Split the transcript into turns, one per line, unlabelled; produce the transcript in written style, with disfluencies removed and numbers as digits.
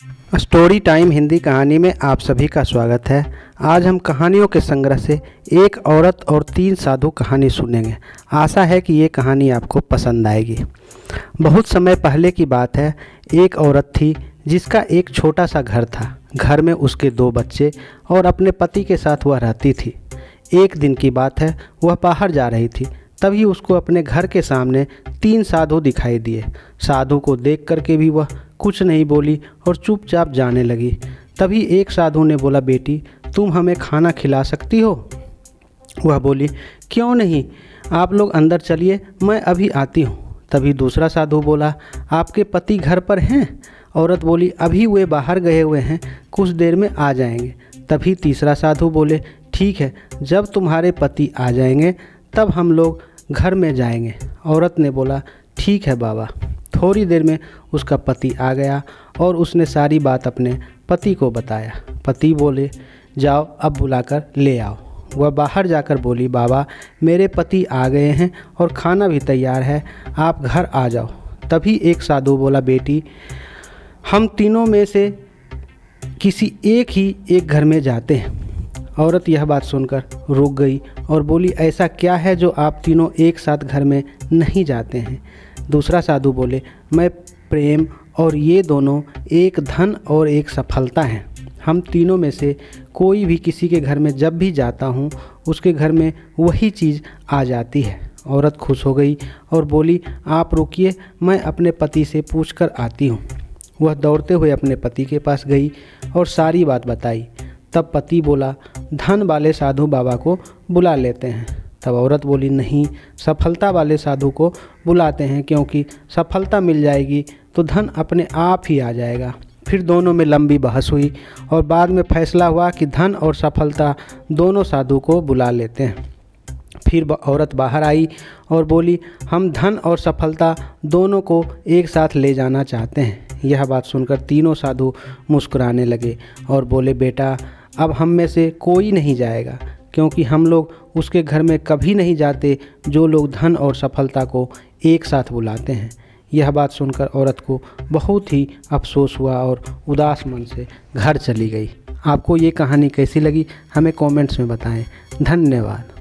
Story time Hindi कहानी में आप सभी का स्वागत है। आज हम कहानियों के संग्रह से एक औरत और 3 साधु कहानी सुनेंगे। आशा है कि ये कहानी आपको पसंद आएगी। बहुत समय पहले की बात है। एक औरत थी जिसका एक छोटा सा घर था। घर में उसके 2 बच्चे और अपने पति के साथ वह रहती थी। एक दिन की बात है, वह बाहर जा रही थी। तभी उसको अपने घर के सामने 3 साधु दिखाई दिए। साधु को देख करके भी वह कुछ नहीं बोली और चुपचाप जाने लगी। तभी एक साधु ने बोला, बेटी तुम हमें खाना खिला सकती हो? वह बोली, क्यों नहीं, आप लोग अंदर चलिए, मैं अभी आती हूँ। तभी दूसरा साधु बोला, आपके पति घर पर हैं? औरत बोली, अभी वे बाहर गए हुए हैं, कुछ देर में आ जाएंगे। तभी तीसरा साधु बोले, ठीक है, जब तुम्हारे पति आ जाएंगे तब हम लोग घर में जाएंगे। औरत ने बोला, ठीक है बाबा। थोड़ी देर में उसका पति आ गया और उसने सारी बात अपने पति को बताया। पति बोले, जाओ अब बुलाकर ले आओ। वह बाहर जाकर बोली, बाबा मेरे पति आ गए हैं और खाना भी तैयार है, आप घर आ जाओ। तभी एक साधु बोला, बेटी हम तीनों में से किसी एक घर में जाते हैं। औरत यह बात सुनकर रुक गई और बोली, ऐसा क्या है जो आप तीनों एक साथ घर में नहीं जाते हैं? दूसरा साधु बोले, मैं प्रेम और ये दोनों एक धन और एक सफलता हैं। हम तीनों में से कोई भी किसी के घर में जब भी जाता हूँ उसके घर में वही चीज़ आ जाती है। औरत खुश हो गई और बोली, आप रुकिए, मैं अपने पति से पूछ कर आती हूँ। वह दौड़ते हुए अपने पति के पास गई और सारी बात बताई। तब पति बोला, धन वाले साधु बाबा को बुला लेते हैं। तब औरत बोली, नहीं, सफलता वाले साधु को बुलाते हैं, क्योंकि सफलता मिल जाएगी तो धन अपने आप ही आ जाएगा। फिर दोनों में लंबी बहस हुई और बाद में फैसला हुआ कि धन और सफलता दोनों साधु को बुला लेते हैं। फिर औरत बाहर आई और बोली, हम धन और सफलता दोनों को एक साथ ले जाना चाहते हैं। यह बात सुनकर तीनों साधु मुस्कुराने लगे और बोले, बेटा अब हम में से कोई नहीं जाएगा, क्योंकि हम लोग उसके घर में कभी नहीं जाते जो लोग धन और सफलता को एक साथ बुलाते हैं। यह बात सुनकर औरत को बहुत ही अफसोस हुआ और उदास मन से घर चली गई। आपको ये कहानी कैसी लगी हमें कमेंट्स में बताएं। धन्यवाद।